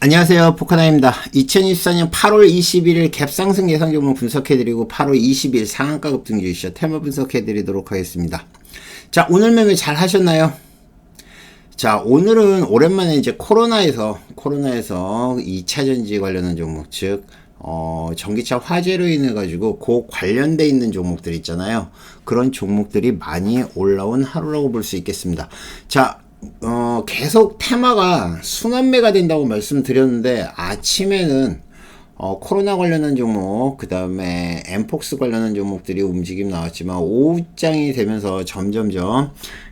안녕하세요, 포카나입니다. 2024년 8월 21일 갭상승 예상 종목 분석해드리고 8월 20일 상한가 급등 주시죠. 테마 분석해드리도록 하겠습니다. 자, 오늘 매매 잘 하셨나요? 자, 오늘은 오랜만에 이제 코로나에서 2차전지 관련한 종목, 즉 전기차 화재로 인해 가지고 그 관련돼 있는 종목들 있잖아요. 그런 종목들이 많이 올라온 하루라고 볼 수 있겠습니다. 자, 계속 테마가 순환매가 된다고 말씀드렸는데, 아침에는 코로나 관련한 종목, 그 다음에 엠폭스 관련한 종목들이 움직임 나왔지만, 오후장이 되면서 점점점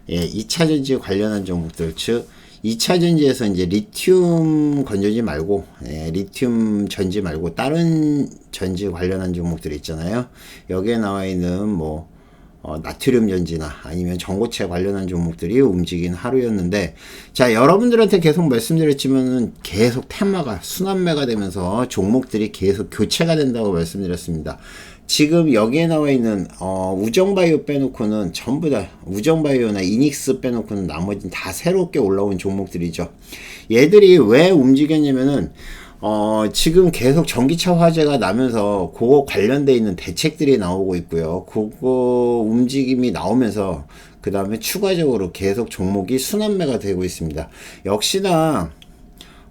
2차전지 관련한 종목들, 즉 2차전지에서 이제 리튬 건전지 말고, 리튬 전지 말고 다른 전지 관련한 종목들 있잖아요. 여기에 나와 있는 나트륨 전지나 아니면 전고체 관련한 종목들이 움직인 하루였는데, 자, 여러분들한테 계속 말씀드렸지만은 계속 테마가 순환매가 되면서 종목들이 계속 교체가 된다고 말씀드렸습니다. 지금 여기에 나와 있는 우정바이오 빼놓고는 전부 다, 우정바이오나 이닉스 빼놓고는 나머지는 다 새롭게 올라온 종목들이죠. 얘들이 왜 움직였냐면은 지금 계속 전기차 화재가 나면서 그거 관련돼 있는 대책들이 나오고 있고요. 그거 움직임이 나오면서 그 다음에 추가적으로 계속 종목이 순환매가 되고 있습니다. 역시나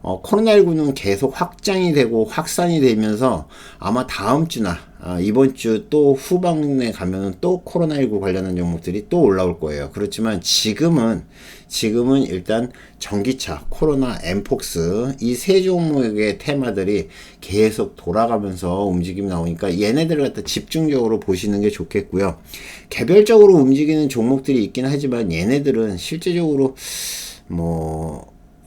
코로나19는 계속 확장이 되고 확산이 되면서 아마 다음 주나 이번 주 또 후반에 가면은 또 코로나19 관련한 종목들이 또 올라올 거예요. 그렇지만 지금은 일단 전기차, 코로나, 엠폭스 이 세 종목의 테마들이 계속 돌아가면서 움직임이 나오니까 얘네들을 갖다 집중적으로 보시는 게 좋겠고요. 개별적으로 움직이는 종목들이 있긴 하지만 얘네들은 실제적으로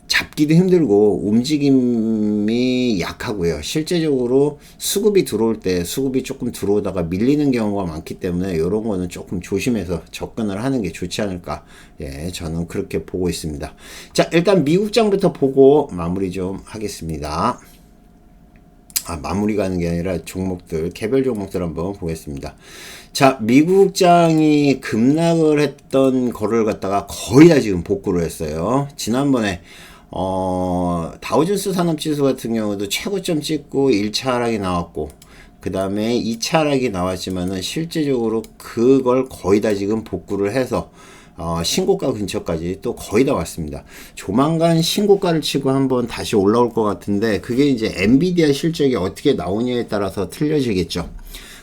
잡기도 힘들고 움직임이 약하고요. 실제적으로 수급이 들어올 때 수급이 조금 들어오다가 밀리는 경우가 많기 때문에 이런 거는 조금 조심해서 접근을 하는 게 좋지 않을까. 저는 그렇게 보고 있습니다. 자, 일단 미국장부터 보고 마무리 좀 하겠습니다. 마무리가 하는 게 아니라 종목들, 개별 종목들 한번 보겠습니다. 자, 미국장이 급락을 했던 거를 갖다가 거의 다 지금 복구를 했어요. 지난번에 다우존스 산업지수 같은 경우도 최고점 찍고 1차 하락이 나왔고, 그 다음에 2차 하락이 나왔지만은 실제적으로 그걸 거의 다 지금 복구를 해서 신고가 근처까지 또 거의 다 왔습니다. 조만간 신고가를 치고 한번 다시 올라올 것 같은데, 그게 이제 엔비디아 실적이 어떻게 나오냐에 따라서 틀려지겠죠.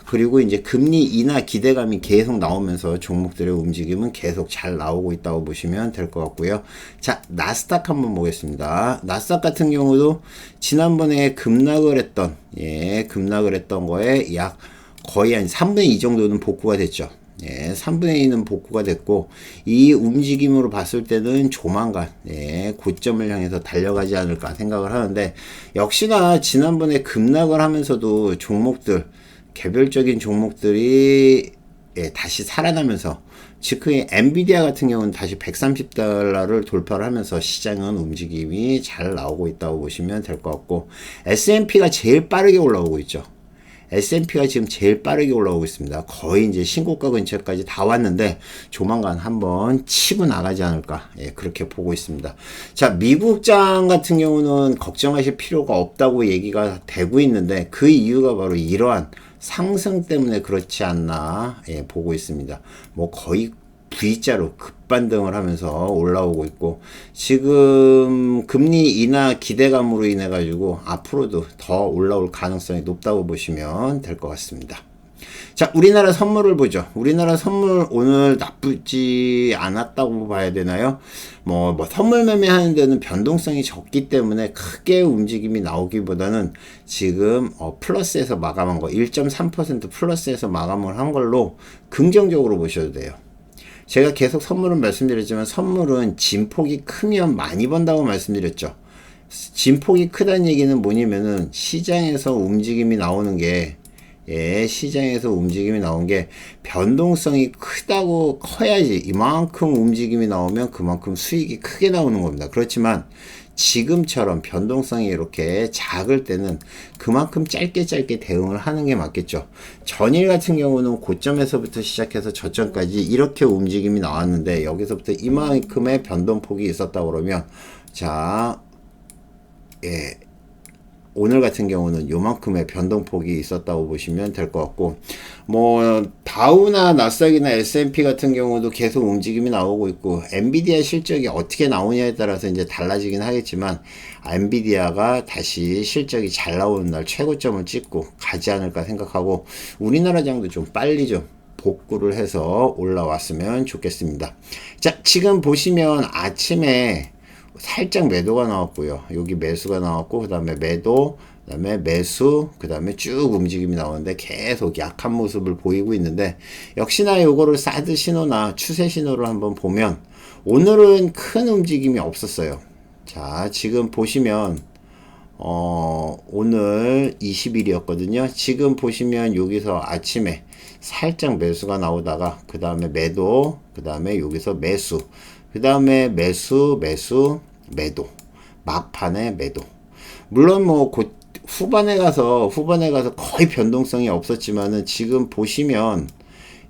그리고 이제 금리 인하 기대감이 계속 나오면서 종목들의 움직임은 계속 잘 나오고 있다고 보시면 될 것 같고요. 자, 나스닥 한번 보겠습니다. 나스닥 같은 경우도 지난번에 급락을 했던 거에 약 거의 한 3분의 2 정도는 복구가 됐죠. 3분의 2는 복구가 됐고, 이 움직임으로 봤을 때는 조만간 고점을 향해서 달려가지 않을까 생각을 하는데, 역시나 지난번에 급락을 하면서도 종목들, 개별적인 종목들이 다시 살아나면서, 즉 엔비디아 같은 경우는 다시 130달러를 돌파를 하면서 시장은 움직임이 잘 나오고 있다고 보시면 될 것 같고, S&P가 제일 빠르게 올라오고 있죠. S&P가 지금 제일 빠르게 올라오고 있습니다. 거의 이제 신고가 근처까지 다 왔는데 조만간 한번 치고 나가지 않을까, 그렇게 보고 있습니다. 자, 미국장 같은 경우는 걱정하실 필요가 없다고 얘기가 되고 있는데, 그 이유가 바로 이러한 상승 때문에 그렇지 않나 보고 있습니다. 거의 V자로 급반등을 하면서 올라오고 있고, 지금 금리 인하 기대감으로 인해 가지고 앞으로도 더 올라올 가능성이 높다고 보시면 될 것 같습니다. 자, 우리나라 선물을 보죠. 우리나라 선물 오늘 나쁘지 않았다고 봐야 되나요? 선물 매매하는 데는 변동성이 적기 때문에 크게 움직임이 나오기보다는 지금 플러스에서 마감한 거, 1.3% 플러스에서 마감을 한 걸로 긍정적으로 보셔도 돼요. 제가 계속 선물은 말씀드렸지만, 선물은 진폭이 크면 많이 번다고 말씀드렸죠. 진폭이 크다는 얘기는 뭐냐면은 시장에서 움직임이 나오는 게, 변동성이 크다고 커야지, 이만큼 움직임이 나오면 그만큼 수익이 크게 나오는 겁니다. 그렇지만 지금처럼 변동성이 이렇게 작을 때는 그만큼 짧게 대응을 하는 게 맞겠죠. 전일 같은 경우는 고점에서부터 시작해서 저점까지 이렇게 움직임이 나왔는데, 여기서부터 이만큼의 변동폭이 있었다 그러면, 자, 오늘 같은 경우는 요만큼의 변동폭이 있었다고 보시면 될 것 같고, 뭐 다우나 나스닥이나 S&P 같은 경우도 계속 움직임이 나오고 있고, 엔비디아 실적이 어떻게 나오냐에 따라서 이제 달라지긴 하겠지만, 엔비디아가 다시 실적이 잘 나오는 날 최고점을 찍고 가지 않을까 생각하고, 우리나라 장도 좀 빨리 좀 복구를 해서 올라왔으면 좋겠습니다. 자, 지금 보시면 아침에 살짝 매도가 나왔고요. 여기 매수가 나왔고, 그 다음에 매도, 그 다음에 매수, 그 다음에 쭉 움직임이 나오는데 계속 약한 모습을 보이고 있는데, 역시나 요거를 사드 신호나 추세 신호를 한번 보면 오늘은 큰 움직임이 없었어요. 자, 지금 보시면 오늘 20일이었거든요. 지금 보시면 여기서 아침에 살짝 매수가 나오다가 그 다음에 매도, 그 다음에 여기서 매수, 그 다음에 매수, 매수, 매도, 막판에 매도. 물론 뭐 곧 후반에 가서 거의 변동성이 없었지만은 지금 보시면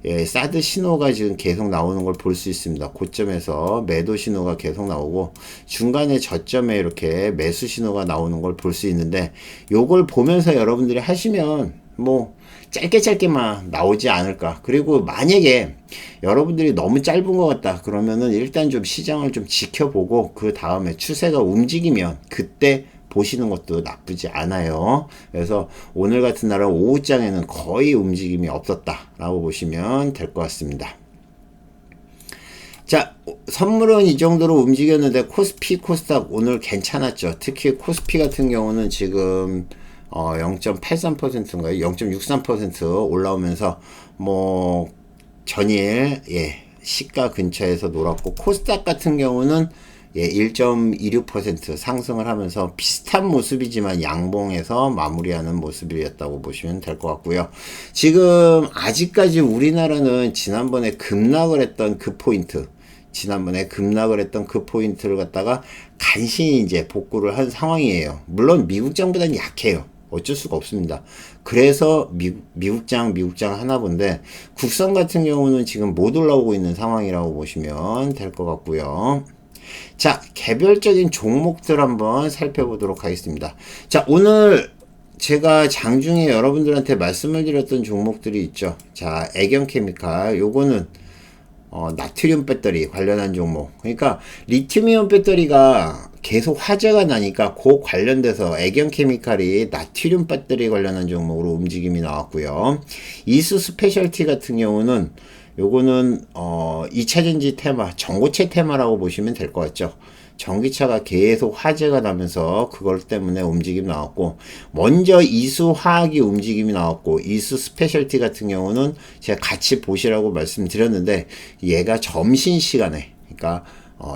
예, 사드 신호가 지금 계속 나오는 걸 볼 수 있습니다. 고점에서 매도 신호가 계속 나오고 중간에 저점에 이렇게 매수 신호가 나오는 걸 볼 수 있는데, 요걸 보면서 여러분들이 하시면 뭐 짧게만 나오지 않을까. 그리고 만약에 여러분들이 너무 짧은 것 같다 그러면은 일단 좀 시장을 좀 지켜보고 그 다음에 추세가 움직이면 그때 보시는 것도 나쁘지 않아요. 그래서 오늘 같은 날은 오후장에는 거의 움직임이 없었다라고 보시면 될 것 같습니다. 자, 선물은 이 정도로 움직였는데 코스피, 코스닥 오늘 괜찮았죠. 특히 코스피 같은 경우는 지금 0.83%인가요? 0.63% 올라오면서 뭐 전일 시가 근처에서 놀았고, 코스닥 같은 경우는 1.26% 상승을 하면서 비슷한 모습이지만 양봉에서 마무리하는 모습이었다고 보시면 될 것 같고요. 지금 아직까지 우리나라는 지난번에 급락을 했던 그 포인트, 를 갖다가 간신히 이제 복구를 한 상황이에요. 물론 미국장보다는 약해요. 어쩔 수가 없습니다. 그래서 미국장 하나 본데, 국산 같은 경우는 지금 못 올라오고 있는 상황이라고 보시면 될 것 같고요. 자, 개별적인 종목들 한번 살펴보도록 하겠습니다. 자, 오늘 제가 장중에 여러분들한테 말씀을 드렸던 종목들이 있죠. 자, 애경케미칼, 요거는 나트륨 배터리 관련한 종목. 그러니까 리튬이온 배터리가 계속 화제가 나니까 그 관련돼서 애경케미칼이 나트륨 배터리 관련한 종목으로 움직임이 나왔고요. 이수 스페셜티 같은 경우는 요거는 2차전지 테마, 전고체 테마라고 보시면 될 것 같죠. 전기차가 계속 화제가 나면서 그걸 때문에 움직임 나왔고, 먼저 이수화학이 움직임이 나왔고, 이수 스페셜티 같은 경우는 제가 같이 보시라고 말씀드렸는데, 얘가 점심시간에, 그러니까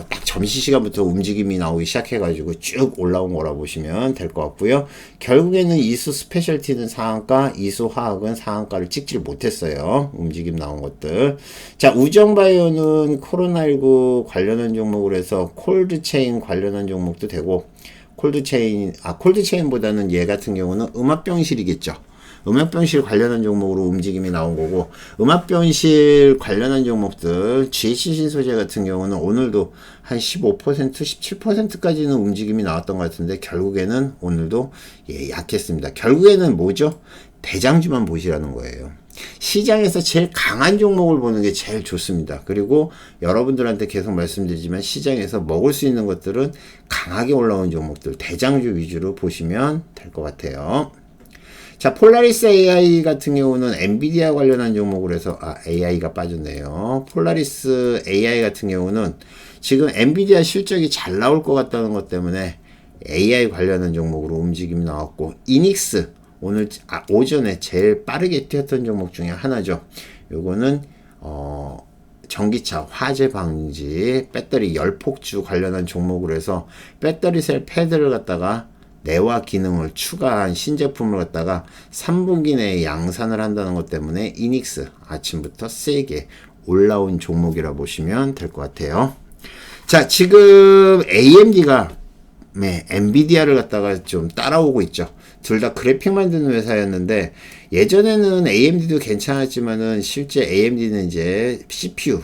딱 점심시간부터 움직임이 나오기 시작해가지고 쭉 올라온 거라 보시면 될 것 같고요. 결국에는 이수 스페셜티는 상한가, 이수 화학은 상한가를 찍질 못했어요. 움직임 나온 것들. 자, 우정바이오는 코로나19 관련한 종목으로 해서 콜드체인 관련한 종목도 되고, 콜드체인보다는 얘 같은 경우는 음압병실이겠죠. 음압병실 관련한 종목으로 움직임이 나온 거고, 음압병실 관련한 종목들 GH신소재 같은 경우는 오늘도 한 15%, 17%까지는 움직임이 나왔던 것 같은데, 결국에는 오늘도 약했습니다. 결국에는 뭐죠? 대장주만 보시라는 거예요. 시장에서 제일 강한 종목을 보는 게 제일 좋습니다. 그리고 여러분들한테 계속 말씀드리지만 시장에서 먹을 수 있는 것들은 강하게 올라온 종목들, 대장주 위주로 보시면 될 것 같아요. 자, 폴라리스 AI 같은 경우는 엔비디아 관련한 종목으로 해서, AI가 빠졌네요. 폴라리스 AI 같은 경우는 지금 엔비디아 실적이 잘 나올 것 같다는 것 때문에 AI 관련한 종목으로 움직임이 나왔고, 이닉스, 오늘, 오전에 제일 빠르게 뛰었던 종목 중에 하나죠. 요거는, 전기차 화재 방지, 배터리 열폭주 관련한 종목으로 해서 배터리 셀 패드를 갖다가 내화 기능을 추가한 신제품을 갖다가 3분기 내에 양산을 한다는 것 때문에 이닉스 아침부터 세게 올라온 종목이라 보시면 될 것 같아요. 자, 지금 AMD가 엔비디아를 갖다가 좀 따라오고 있죠. 둘 다 그래픽 만드는 회사였는데, 예전에는 AMD도 괜찮았지만은 실제 AMD는 이제 CPU,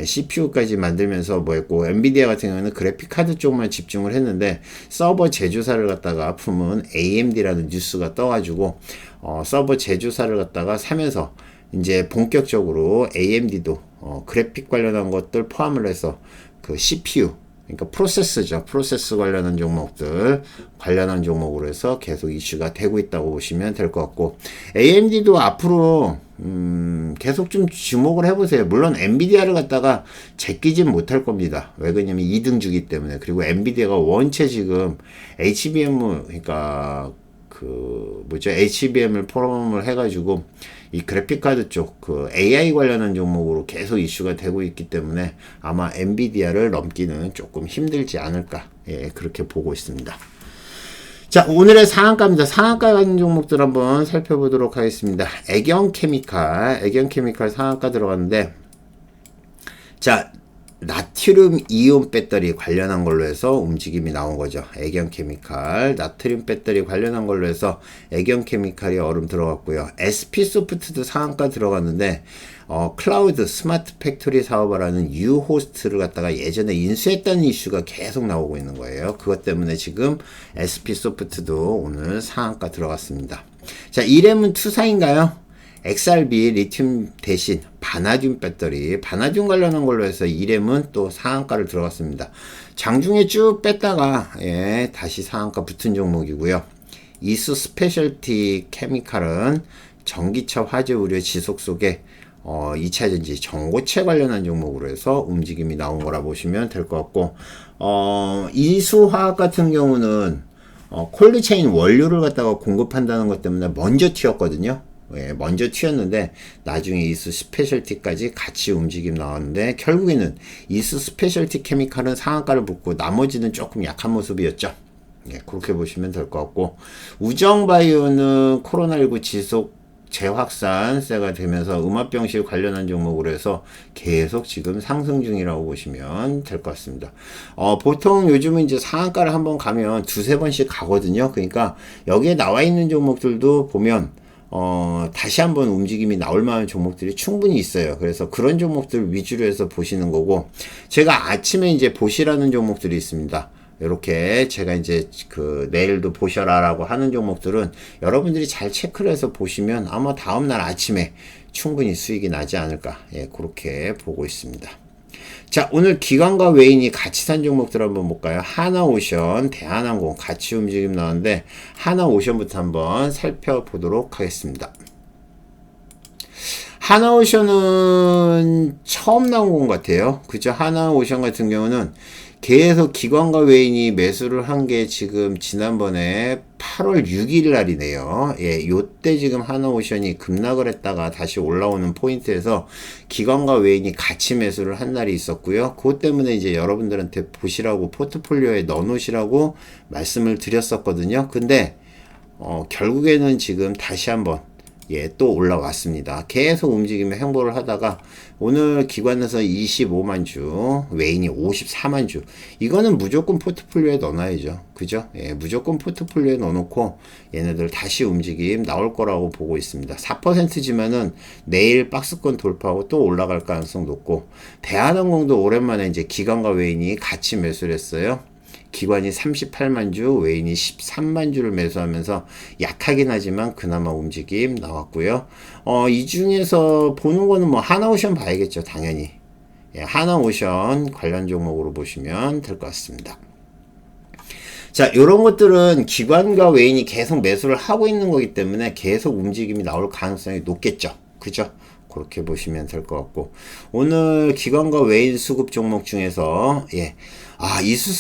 CPU까지 만들면서 뭐 했고, 엔비디아 같은 경우는 그래픽 카드 쪽만 집중을 했는데, 서버 제조사를 갖다가 품은 AMD라는 뉴스가 떠가지고, 서버 제조사를 갖다가 사면서, 이제 본격적으로 AMD도, 그래픽 관련한 것들 포함을 해서, 그 CPU, 그러니까 프로세스죠. 프로세스 관련한 종목들, 관련한 종목으로 해서 계속 이슈가 되고 있다고 보시면 될 것 같고, AMD도 앞으로 계속 좀 주목을 해보세요. 물론 엔비디아를 갖다가 제끼진 못할 겁니다. 왜 그러냐면 2등주기 때문에. 그리고 엔비디아가 원체 지금 HBM, 그러니까 그 뭐죠, HBM을 포럼을 해가지고 이 그래픽카드 쪽 그 AI 관련한 종목으로 계속 이슈가 되고 있기 때문에 아마 엔비디아를 넘기는 조금 힘들지 않을까, 예, 그렇게 보고 있습니다. 자, 오늘의 상한가입니다. 상한가 가는 종목들 한번 살펴보도록 하겠습니다. 애경케미칼 상한가 들어갔는데, 자, 나트륨 이온 배터리 관련한 걸로 해서 움직임이 나온 거죠. 애경케미칼, 나트륨 배터리 관련한 걸로 해서 애경케미칼이 얼음 들어갔고요. SP소프트도 상한가 들어갔는데, 클라우드 스마트 팩토리 사업을 하는 유호스트를 갖다가 예전에 인수했다는 이슈가 계속 나오고 있는 거예요. 그것 때문에 지금 SP소프트도 오늘 상한가 들어갔습니다. 자, 이렘은 투사인가요? XRB 리튬 대신 바나듐 배터리, 바나듐 관련한 걸로 해서 이렘은 또 상한가를 들어갔습니다. 장중에 쭉 뺐다가, 예, 다시 상한가 붙은 종목이고요. 이수 스페셜티 케미칼은 전기차 화재 우려 지속 속에 2차전지 전고체 관련한 종목으로 해서 움직임이 나온 거라 보시면 될 것 같고, 이수화학 같은 경우는 콜드체인 원료를 갖다가 공급한다는 것 때문에 먼저 튀었거든요. 예, 먼저 튀었는데 나중에 이수 스페셜티까지 같이 움직임 나왔는데, 결국에는 이수 스페셜티 케미칼은 상한가를 붙고 나머지는 조금 약한 모습이었죠. 예, 그렇게 보시면 될 것 같고, 우정바이오는 코로나19 지속 재확산세가 되면서 음압병실 관련한 종목으로 해서 계속 지금 상승 중이라고 보시면 될 것 같습니다. 보통 요즘은 이제 상한가를 한번 가면 두세 번씩 가거든요. 그러니까 여기에 나와 있는 종목들도 보면 다시 한번 움직임이 나올 만한 종목들이 충분히 있어요. 그래서 그런 종목들 위주로 해서 보시는 거고, 제가 아침에 이제 보시라는 종목들이 있습니다. 이렇게 제가 이제 그 내일도 보셔라라고 하는 종목들은 여러분들이 잘 체크를 해서 보시면 아마 다음날 아침에 충분히 수익이 나지 않을까, 예, 그렇게 보고 있습니다. 자, 오늘 기관과 외인이 같이 산 종목들 한번 볼까요? 하나오션, 대한항공 같이 움직임 나왔는데, 하나오션부터 한번 살펴보도록 하겠습니다. 하나오션은 처음 나온 것 같아요. 그죠? 하나오션 같은 경우는 계속 기관과 외인이 매수를 한 게 지금 지난번에 8월 6일 날이네요. 예, 요때 지금 하나오션이 급락을 했다가 다시 올라오는 포인트에서 기관과 외인이 같이 매수를 한 날이 있었고요. 그것 때문에 이제 여러분들한테 보시라고 포트폴리오에 넣어 놓으시라고 말씀을 드렸었거든요. 근데 결국에는 지금 다시 한번, 예, 또 올라왔습니다. 계속 움직이며 행보를 하다가 오늘 기관에서 25만 주, 외인이 54만 주. 이거는 무조건 포트폴리오에 넣어놔야죠. 그죠? 예, 무조건 포트폴리오에 넣어놓고 얘네들 다시 움직임 나올 거라고 보고 있습니다. 4%지만은 내일 박스권 돌파하고 또 올라갈 가능성 높고, 대한항공도 오랜만에 이제 기관과 외인이 같이 매수를 했어요. 기관이 38만 주, 외인이 13만 주를 매수하면서 약하긴 하지만 그나마 움직임 나왔고요. 이 중에서 보는 거는 뭐 하나오션 봐야겠죠, 당연히. 예, 하나오션 관련 종목으로 보시면 될 것 같습니다. 자, 요런 것들은 기관과 외인이 계속 매수를 하고 있는 거기 때문에 계속 움직임이 나올 가능성이 높겠죠. 그죠? 그렇게 보시면 될 것 같고, 오늘 기관과 외인 수급 종목 중에서, 예, 이수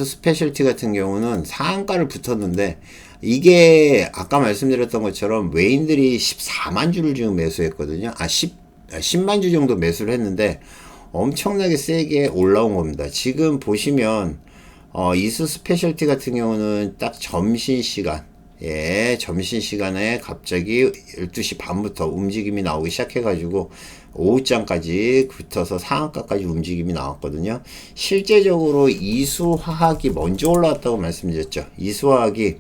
스페셜티 같은 경우는 상한가를 붙었는데, 이게 아까 말씀드렸던 것처럼 외인들이 14만 주를 지금 매수했거든요. 10만 주 정도 매수를 했는데 엄청나게 세게 올라온 겁니다. 지금 보시면 이수 스페셜티 같은 경우는 딱 점심시간, 예, 점심시간에 갑자기 12시 반부터 움직임이 나오기 시작해가지고 오후장까지 붙어서 상한가까지 움직임이 나왔거든요. 실제적으로 이수화학이 먼저 올라왔다고 말씀드렸죠. 이수화학이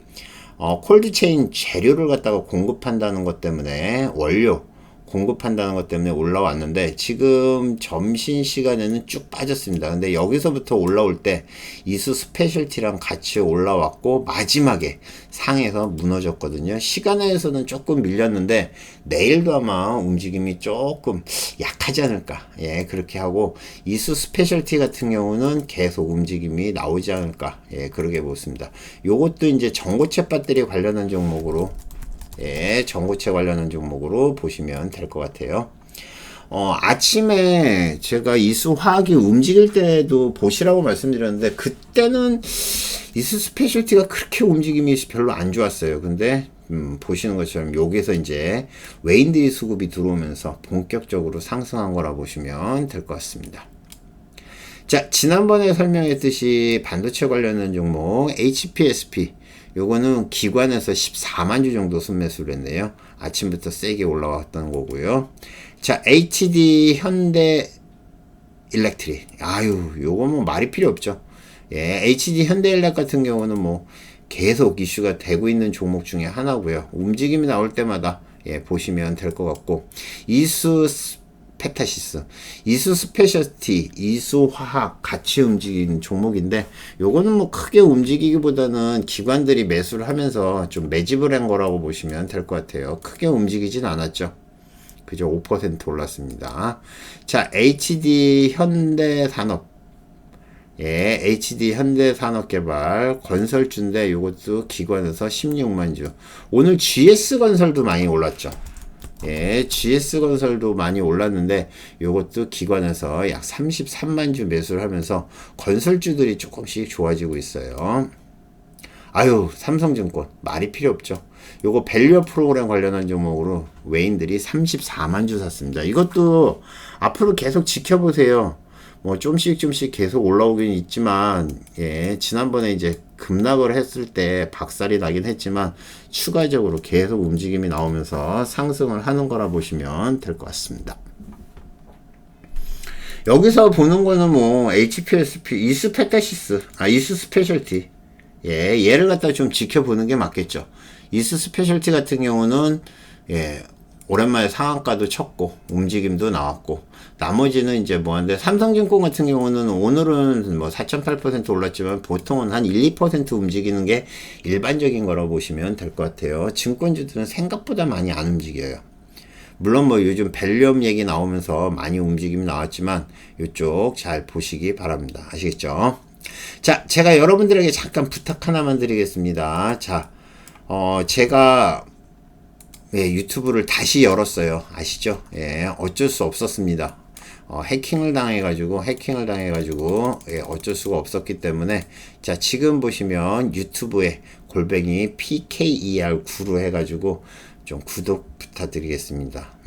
콜드체인 재료를 갖다가 공급한다는 것 때문에 원료 공급한다는 것 때문에 올라왔는데 지금 점심시간에는 쭉 빠졌습니다. 근데 여기서부터 올라올 때 이수 스페셜티랑 같이 올라왔고 마지막에 상에서 무너졌거든요. 시간에서는 조금 밀렸는데 내일도 아마 움직임이 조금 약하지 않을까. 예, 그렇게 하고 이수 스페셜티 같은 경우는 계속 움직임이 나오지 않을까. 예, 그러게 보습니다. 요것도 이제 전고체 배터리 관련한 종목으로, 예, 전고체 관련한 종목으로 보시면 될 것 같아요. 아침에 제가 이수 화학이 움직일 때도 보시라고 말씀드렸는데 그때는 이수 스페셜티가 그렇게 움직임이 별로 안 좋았어요. 근데 보시는 것처럼 여기서 이제 웨인드리 수급이 들어오면서 본격적으로 상승한 거라 보시면 될 것 같습니다. 자, 지난번에 설명했듯이 반도체 관련된 종목 HPSP, 요거는 기관에서 14만 주 정도 순매수를 했네요. 아침부터 세게 올라왔던 거고요. 자, HD 현대 일렉트릭, 아유, 요거 뭐 말이 필요 없죠. 예, HD 현대 일렉 같은 경우는 뭐 계속 이슈가 되고 있는 종목 중에 하나고요. 움직임이 나올 때마다, 예, 보시면 될 것 같고, 이수 페타시스, 이수 스페셜티, 이수 화학 같이 움직이는 종목인데 요거는 뭐 크게 움직이기보다는 기관들이 매수를 하면서 좀 매집을 한 거라고 보시면 될 것 같아요. 크게 움직이진 않았죠. 그죠? 5% 올랐습니다. 자, HD 현대산업, 예, HD 현대산업개발 건설주인데 요것도 기관에서 16만 주. 오늘 GS건설도 많이 올랐죠. 예, GS건설도 많이 올랐는데 요것도 기관에서 약 33만 주 매수를 하면서 건설주들이 조금씩 좋아지고 있어요. 아유, 삼성증권 말이 필요 없죠. 요거 밸류업 프로그램 관련한 종목으로 외인들이 34만 주 샀습니다. 이것도 앞으로 계속 지켜보세요. 뭐 좀씩 계속 올라오긴 있지만, 예, 지난번에 이제 급락을 했을 때 박살이 나긴 했지만 추가적으로 계속 움직임이 나오면서 상승을 하는 거라 보시면 될 것 같습니다. 여기서 보는 거는 뭐 HPSP, 이수 페타시스, 이수 스페셜티, 예, 얘를 갖다 좀 지켜보는 게 맞겠죠. 이수 스페셜티 같은 경우는, 예, 오랜만에 상한가도 쳤고 움직임도 나왔고, 나머지는 이제 뭐한데, 삼성증권 같은 경우는 오늘은 뭐 4.8% 올랐지만 보통은 한 1, 2% 움직이는 게 일반적인 거라고 보시면 될 것 같아요. 증권주들은 생각보다 많이 안 움직여요. 물론 뭐 요즘 밸류업 얘기 나오면서 많이 움직임이 나왔지만 이쪽 잘 보시기 바랍니다. 아시겠죠? 자, 제가 여러분들에게 잠깐 부탁 하나만 드리겠습니다. 자, 제가, 예, 유튜브를 다시 열었어요. 아시죠? 예, 어쩔 수 없었습니다. 해킹을 당해가지고, 예, 어쩔 수가 없었기 때문에, 자, 지금 보시면 유튜브에 골뱅이 PKER9로 해가지고, 좀 구독 부탁드리겠습니다.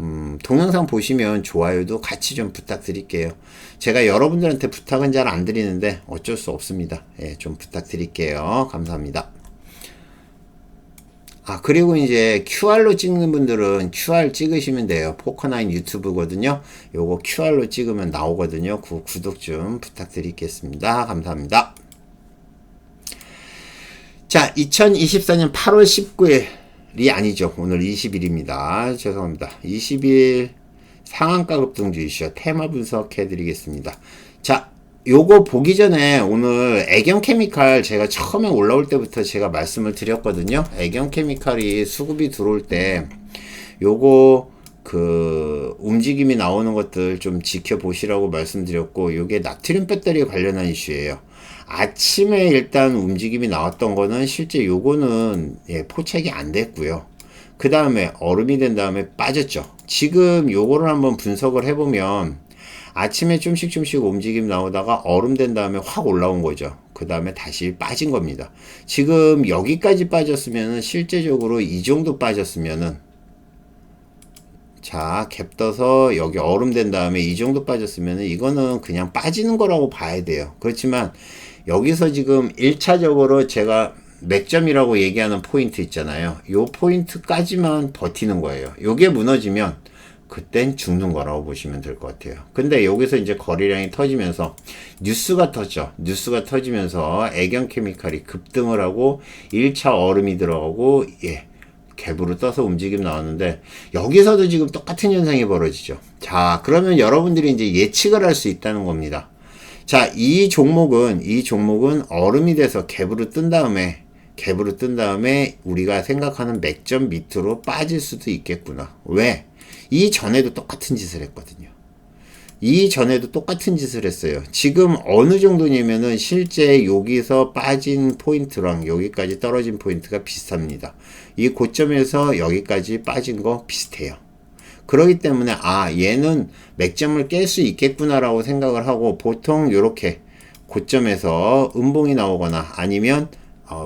동영상 보시면 좋아요도 같이 좀 부탁드릴게요. 제가 여러분들한테 부탁은 잘 안 드리는데 어쩔 수 없습니다. 예, 좀 부탁드릴게요. 감사합니다. 그리고 이제 QR로 찍는 분들은 QR 찍으시면 돼요. 포커나인 유튜브거든요. 요거 QR로 찍으면 나오거든요. 구독 좀 부탁드리겠습니다. 감사합니다. 자, 2024년 8월 19일이 아니죠. 오늘 20일입니다. 죄송합니다. 20일 상한가 급등주 이슈 테마 분석해 드리겠습니다. 자, 요거 보기 전에 오늘 애경케미칼 제가 처음에 올라올 때부터 제가 말씀을 드렸거든요. 애경케미칼이 수급이 들어올 때 요거 움직임이 나오는 것들 좀 지켜보시라고 말씀드렸고, 요게 나트륨 배터리 관련한 이슈예요. 아침에 일단 움직임이 나왔던 거는 실제 요거는, 예, 포착이 안 됐고요. 그 다음에 얼음이 된 다음에 빠졌죠. 지금 요거를 한번 분석을 해보면 아침에 좀씩 움직임 나오다가 얼음 된 다음에 확 올라온 거죠. 그 다음에 다시 빠진 겁니다. 지금 여기까지 빠졌으면은 실제적으로 이 정도 빠졌으면은, 자, 갭 떠서 여기 얼음 된 다음에 이 정도 빠졌으면은 이거는 그냥 빠지는 거라고 봐야 돼요. 그렇지만 여기서 지금 1차적으로 제가 맥점이라고 얘기하는 포인트 있잖아요. 요 포인트까지만 버티는 거예요. 요게 무너지면 그땐 죽는 거라고 보시면 될 것 같아요. 근데 여기서 이제 거래량이 터지면서 뉴스가 터져. 뉴스가 터지면서 애경케미칼이 급등을 하고 1차 얼음이 들어가고, 예, 갭으로 떠서 움직임 나왔는데 여기서도 지금 똑같은 현상이 벌어지죠. 자, 그러면 여러분들이 이제 예측을 할 수 있다는 겁니다. 자, 이 종목은 얼음이 돼서 갭으로 뜬 다음에 우리가 생각하는 맥점 밑으로 빠질 수도 있겠구나. 왜? 이전에도 똑같은 짓을 했거든요. 이전에도 똑같은 짓을 했어요. 지금 어느 정도냐면은 실제 여기서 빠진 포인트랑 여기까지 떨어진 포인트가 비슷합니다. 이 고점에서 여기까지 빠진 거 비슷해요. 그렇기 때문에 얘는 맥점을 깰 수 있겠구나 라고 생각을 하고, 보통 이렇게 고점에서 음봉이 나오거나 아니면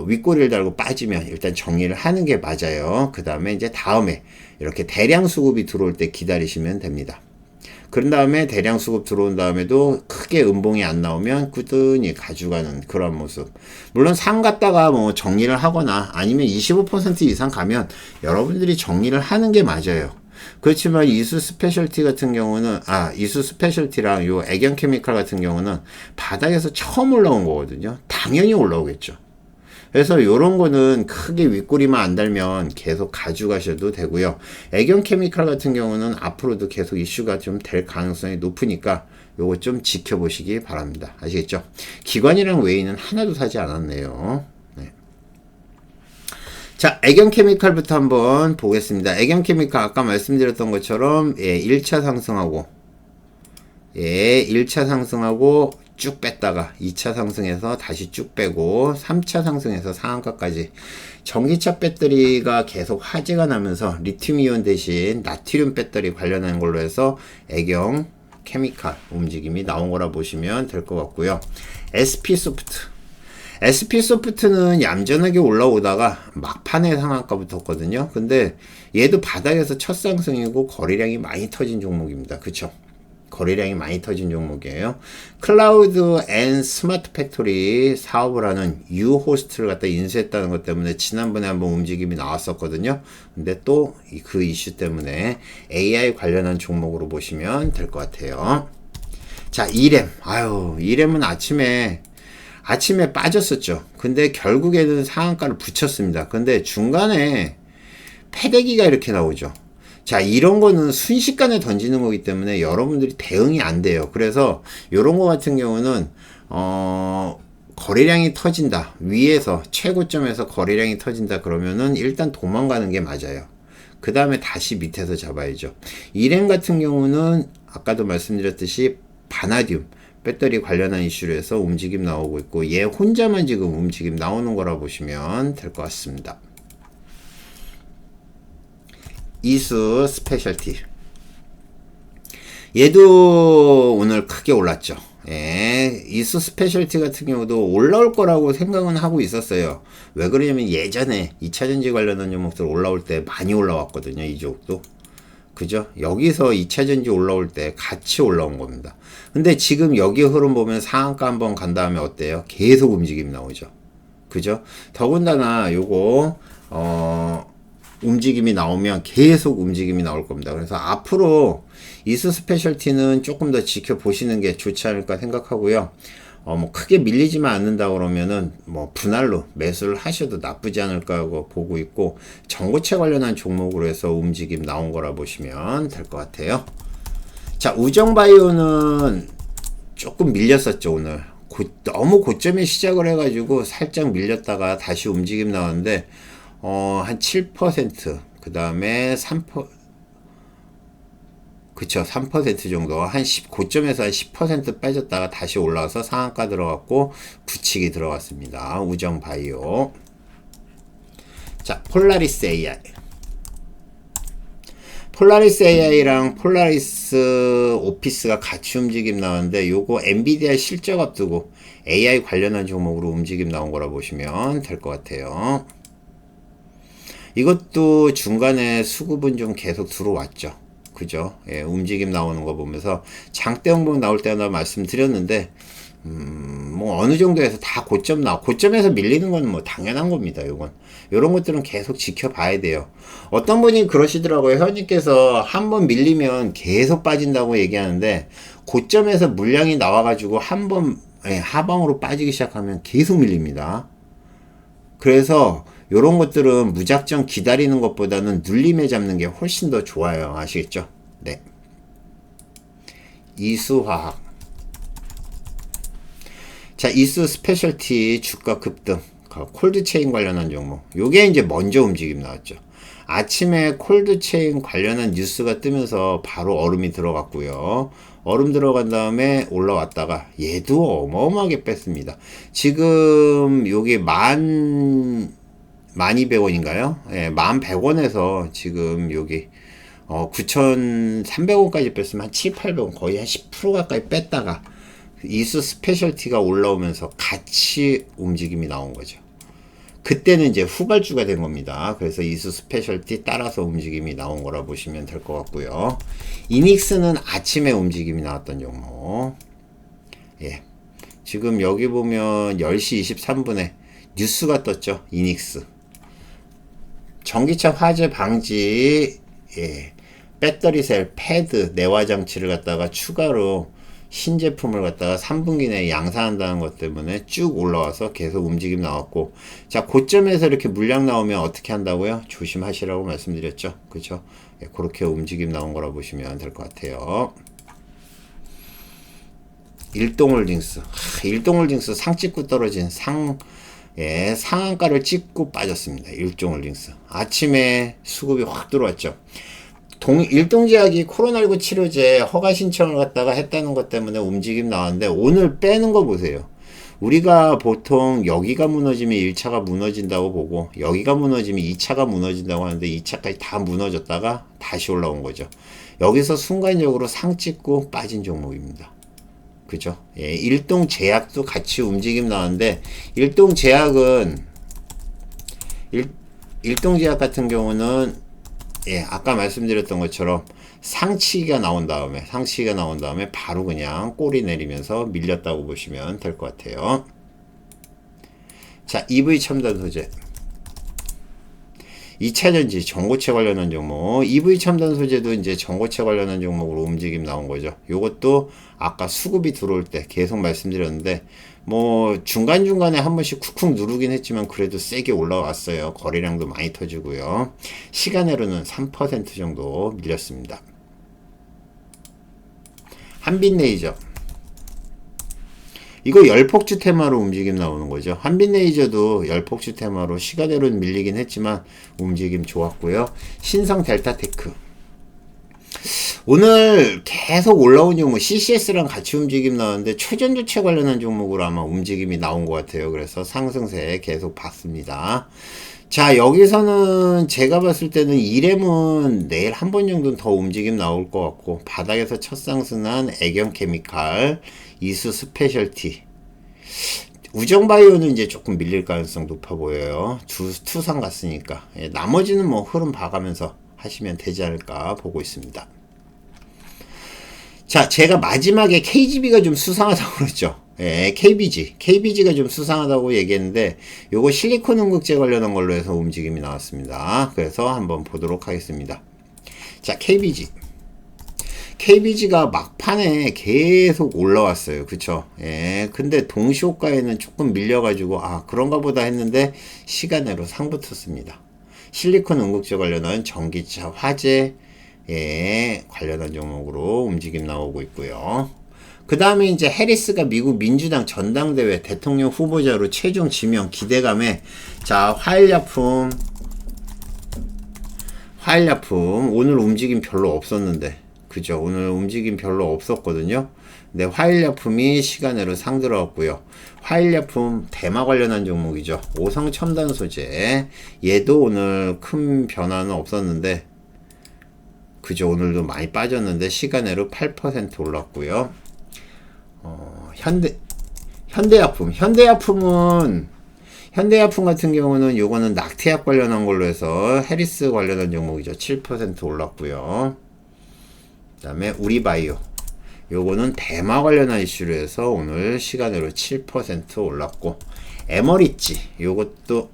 윗꼬리를 달고 빠지면 일단 정리를 하는 게 맞아요. 그 다음에 이제 다음에 이렇게 대량 수급이 들어올 때 기다리시면 됩니다. 그런 다음에 대량 수급 들어온 다음에도 크게 음봉이 안 나오면 꾸준히 가져가는 그런 모습. 물론 상 갔다가 뭐 정리를 하거나 아니면 25% 이상 가면 여러분들이 정리를 하는 게 맞아요. 그렇지만 이수 스페셜티 같은 경우는 이수 스페셜티랑 요 애견 케미칼 같은 경우는 바닥에서 처음 올라온 거거든요. 당연히 올라오겠죠. 그래서 요런 거는 크게 윗꼬리만 안 달면 계속 가져가셔도 되고요. 애견 케미칼 같은 경우는 앞으로도 계속 이슈가 좀 될 가능성이 높으니까 요거 좀 지켜보시기 바랍니다. 아시겠죠? 기관이랑 웨이는 하나도 사지 않았네요. 네. 자, 애견 케미칼부터 한번 보겠습니다. 애견 케미칼 아까 말씀드렸던 것처럼 1차 상승하고 1차 상승하고 쭉 뺐다가 2차 상승해서 다시 쭉 빼고 3차 상승해서 상한가까지 전기차 배터리가 계속 화제가 나면서 리튬이온 대신 나트륨 배터리 관련한 걸로 해서 애경 케미칼 움직임이 나온 거라 보시면 될 것 같고요. SP소프트는 얌전하게 올라오다가 막판에 상한가 붙었거든요. 근데 얘도 바닥에서 첫 상승이고 거래량이 많이 터진 종목입니다. 그쵸? 거래량이 많이 터진 종목이에요. 클라우드 앤 스마트 팩토리 사업을 하는 유호스트를 갖다 인수했다는 것 때문에 지난번에 한번 움직임이 나왔었거든요. 근데 또 그 이슈 때문에 AI 관련한 종목으로 보시면 될 것 같아요. 자, 이렘. 이렘은 아침에 빠졌었죠. 근데 결국에는 상한가를 붙였습니다. 근데 중간에 패대기가 이렇게 나오죠. 자, 이런 거는 순식간에 던지는 거기 때문에 여러분들이 대응이 안 돼요. 그래서 요런 거 같은 경우는 거래량이 터진다. 위에서 최고점에서 거래량이 터진다 그러면은 일단 도망가는 게 맞아요. 그 다음에 다시 밑에서 잡아야죠. 이렘 같은 경우는 아까도 말씀드렸듯이 바나듐 배터리 관련한 이슈로 해서 움직임 나오고 있고, 얘 혼자만 지금 움직임 나오는 거라 보시면 될 것 같습니다. 이수 스페셜티, 얘도 오늘 크게 올랐죠. 이수 스페셜티 같은 경우도 올라올 거라고 생각은 하고 있었어요. 왜 그러냐면 예전에 2차전지 관련한 종목들 올라올 때 많이 올라왔거든요. 이 종목도. 그죠? 여기서 2차전지 올라올 때 같이 올라온 겁니다. 근데 지금 여기 흐름 보면 상한가 한번 간 다음에 어때요? 계속 움직임 나오죠. 그죠? 더군다나 요거 움직임이 나오면 계속 움직임이 나올 겁니다. 그래서 앞으로 이수 스페셜티는 조금 더 지켜보시는 게 좋지 않을까 생각하고요. 뭐 크게 밀리지만 않는다 그러면은 뭐 분할로 매수를 하셔도 나쁘지 않을까 하고 보고 있고, 전고체 관련한 종목으로 해서 움직임 나온 거라 보시면 될 것 같아요. 자, 우정바이오는 조금 밀렸었죠. 오늘 너무 고점에 시작을 해가지고 살짝 밀렸다가 다시 움직임 나왔는데 한 7%, 그 다음에 3%, 그쵸, 3% 정도, 고점에서 한 10% 빠졌다가 다시 올라와서 상한가 들어갔고, 굳히기 들어갔습니다. 우정바이오. 자, 폴라리스 AI. 폴라리스 AI랑 폴라리스 오피스가 같이 움직임 나왔는데, 요거 엔비디아 실적 앞두고 AI 관련한 종목으로 움직임 나온 거라 보시면 될 것 같아요. 이것도 중간에 수급은 좀 계속 들어왔죠. 그죠? 움직임 나오는 거 보면서 장대 형봉 나올 때나 말씀드렸는데, 뭐 어느 정도에서 다 고점에서 밀리는 건 뭐 당연한 겁니다. 요런 것들은 계속 지켜봐야 돼요. 어떤 분이 그러시더라고요. 회원님께서 한번 밀리면 계속 빠진다고 얘기하는데, 고점에서 물량이 나와가지고 한번 하방으로 빠지기 시작하면 계속 밀립니다. 그래서 요런 것들은 무작정 기다리는 것보다는 눌림에 잡는 게 훨씬 더 좋아요. 아시겠죠? 네. 이수화학. 자, 이수 스페셜티 주가 급등. 콜드체인 관련한 종목. 요게 이제 먼저 움직임 나왔죠. 아침에 콜드체인 관련한 뉴스가 뜨면서 바로 얼음이 들어갔고요. 얼음 들어간 다음에 올라왔다가 얘도 어마어마하게 뺐습니다. 지금 요게 1200원인가요? 예, 1100원에서 지금 여기 9300원까지 뺐으면 한 7,800원 거의 한 10% 가까이 뺐다가 이수 스페셜티가 올라오면서 같이 움직임이 나온 거죠. 그때는 이제 후발주가 된 겁니다. 그래서 이수 스페셜티 따라서 움직임이 나온 거라 보시면 될 것 같고요. 이닉스는 아침에 움직임이 나왔던 종목. 예. 지금 여기 보면 10시 23분에 뉴스가 떴죠. 이닉스. 전기차 화재 방지, 예. 배터리셀, 패드, 내화 장치를 갖다가 추가로 신제품을 갖다가 3분기 내에 양산한다는 것 때문에 쭉 올라와서 계속 움직임 나왔고, 자, 고점에서 이렇게 물량 나오면 어떻게 한다고요? 조심하시라고 말씀드렸죠. 그쵸? 예, 그렇게 움직임 나온 거라 보시면 될 것 같아요. 일동홀딩스. 일동홀딩스 상 찍고 떨어진 예, 상한가를 찍고 빠졌습니다. 일동홀딩스. 아침에 수급이 확 들어왔죠. 일동제약이 코로나19 치료제 허가 신청을 갖다가 했다는 것 때문에 움직임 나왔는데 오늘 빼는 거 보세요. 우리가 보통 여기가 무너지면 1차가 무너진다고 보고 여기가 무너지면 2차가 무너진다고 하는데 2차까지 다 무너졌다가 다시 올라온 거죠. 여기서 순간적으로 상 찍고 빠진 종목입니다. 그죠? 예, 일동제약도 같이 움직임 나왔는데 일동제약 같은 경우는 예, 아까 말씀드렸던 것처럼 상치기가 나온 다음에 바로 그냥 꼬리 내리면서 밀렸다고 보시면 될 것 같아요. 자, EV 첨단 소재. 2차전지 전고체 관련한 종목. EV 첨단 소재도 이제 전고체 관련한 종목으로 움직임 나온 거죠. 요것도 아까 수급이 들어올 때 계속 말씀드렸는데 뭐 중간중간에 한 번씩 쿡쿡 누르긴 했지만 그래도 세게 올라왔어요. 거래량도 많이 터지고요. 시간으로는 3% 정도 밀렸습니다. 한빛레이저. 이거 열폭주 테마로 움직임 나오는 거죠. 한빛레이저도 열폭주 테마로 시간으로는 밀리긴 했지만 움직임 좋았고요. 신성 델타테크. 오늘 계속 올라온 종목 CCS랑 같이 움직임 나왔는데 최전조체 관련한 종목으로 아마 움직임이 나온 것 같아요. 그래서 상승세 계속 봤습니다. 자, 여기서는 제가 봤을 때는 이렘은 내일 한 번 정도는 더 움직임 나올 것 같고 바닥에서 첫 상승한 애경케미칼, 이수 스페셜티, 우정바이오는 이제 조금 밀릴 가능성 높아 보여요. 투상 갔으니까. 예, 나머지는 뭐 흐름 봐가면서 하시면 되지 않을까 보고 있습니다. 자, 제가 마지막에 KGB가 좀 수상하다고 그랬죠. 예, KBG가 좀 수상하다고 얘기했는데 요거 실리콘 응급제 관련한 걸로 해서 움직임이 나왔습니다. 그래서 한번 보도록 하겠습니다. 자, KBG가 막판에 계속 올라왔어요. 그쵸? 예, 근데 동시호가에는 조금 밀려가지고 아, 그런가 보다 했는데 시간으로 상 붙었습니다. 실리콘 응급제 관련한 전기차 화재 관련한 종목으로 움직임 나오고 있고요. 그 다음에 이제 해리스가 미국 민주당 전당대회 대통령 후보자로 최종 지명 기대감에 자, 화일약품 오늘 움직임 별로 없었는데 그죠? 오늘 움직임 별로 없었거든요. 근데 화일약품이 시간으로 상 들어왔고요. 화일약품 대마 관련한 종목이죠. 오성 첨단 소재 얘도 오늘 큰 변화는 없었는데 그죠? 오늘도 많이 빠졌는데 시간으로 8% 올랐고요. 현대약품 같은 경우는 요거는 낙태약 관련한 걸로 해서 해리스 관련한 종목이죠. 7% 올랐고요. 그 다음에 우리바이오 요거는 대마 관련한 이슈로 해서 오늘 시간으로 7% 올랐고, 에머리지 요것도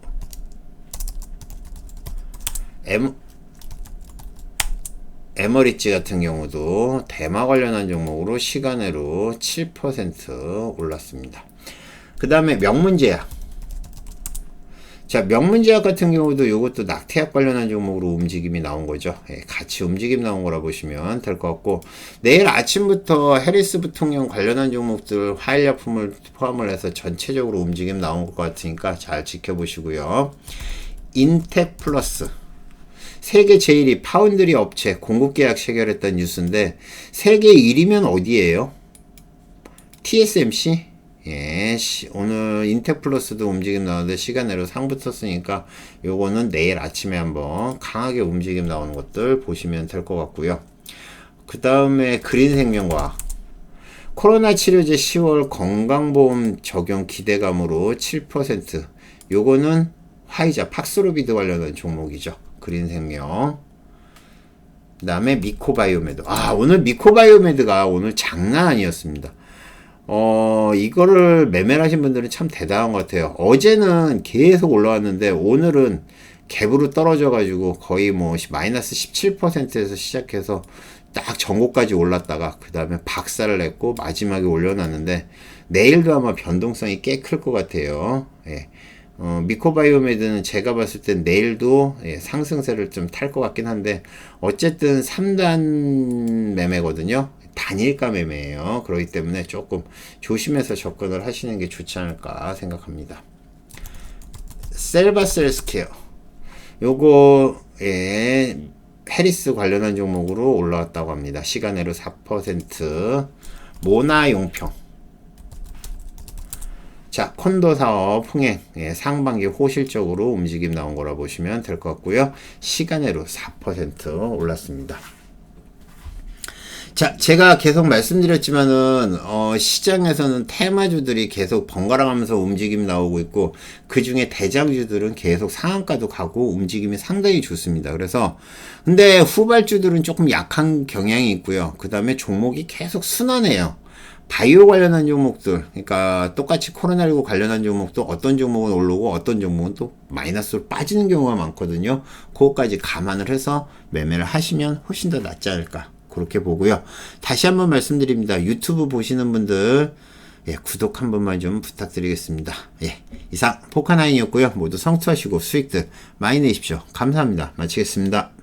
에머리지 같은 경우도 대마 관련한 종목으로 시간으로 7% 올랐습니다. 그 다음에 명문제약. 자, 명문제약 같은 경우도 요것도 낙태약 관련한 종목으로 움직임이 나온 거죠. 예, 같이 움직임 나온 거라 보시면 될 것 같고, 내일 아침부터 해리스 부통령 관련한 종목들 화일약품을 포함을 해서 전체적으로 움직임 나온 것 같으니까 잘 지켜보시고요. 인텍플러스, 세계 제1위 파운드리 업체 공급계약 체결했던 뉴스인데, 세계 1위면 어디예요? TSMC? 예, 오늘 인텍플러스도 움직임 나오는데 시간 내로 상 붙었으니까 요거는 내일 아침에 한번 강하게 움직임 나오는 것들 보시면 될 것 같고요. 그 다음에 그린생명과학, 코로나 치료제 10월 건강보험 적용 기대감으로 7%, 요거는 화이자 팍스로비드 관련한 종목이죠. 그린생명. 그 다음에 미코바이오메드. 오늘 미코바이오메드가 오늘 장난 아니었습니다. 이거를 매매를 하신 분들은 참 대단한 것 같아요. 어제는 계속 올라왔는데 오늘은 갭으로 떨어져가지고 거의 뭐 마이너스 17%에서 시작해서 딱 전고까지 올랐다가 그 다음에 박살을 냈고 마지막에 올려놨는데 내일도 아마 변동성이 꽤 클 것 같아요. 예. 미코바이오메드는 제가 봤을 땐 내일도 상승세를 좀 탈 것 같긴 한데 어쨌든 3단 매매거든요. 단일가 매매예요. 그렇기 때문에 조금 조심해서 접근을 하시는 게 좋지 않을까 생각합니다. 셀바셀스케어, 요거 해리스 관련한 종목으로 올라왔다고 합니다. 시간으로 4%. 모나용평, 자, 콘도 사업 흥행, 상반기 호실적으로 움직임 나온 거라 보시면 될 것 같고요. 시간으로 4% 올랐습니다. 자, 제가 계속 말씀드렸지만은 시장에서는 테마주들이 계속 번갈아가면서 움직임 나오고 있고 그 중에 대장주들은 계속 상한가도 가고 움직임이 상당히 좋습니다. 그래서 근데 후발주들은 조금 약한 경향이 있고요. 그 다음에 종목이 계속 순환해요. 바이오 관련한 종목들, 그러니까 똑같이 코로나19 관련한 종목도 어떤 종목은 오르고 어떤 종목은 또 마이너스로 빠지는 경우가 많거든요. 그것까지 감안을 해서 매매를 하시면 훨씬 더 낫지 않을까 그렇게 보고요. 다시 한번 말씀드립니다. 유튜브 보시는 분들 구독 한 번만 좀 부탁드리겠습니다. 이상 포카나인이었고요. 모두 성투하시고 수익들 많이 내십시오. 감사합니다. 마치겠습니다.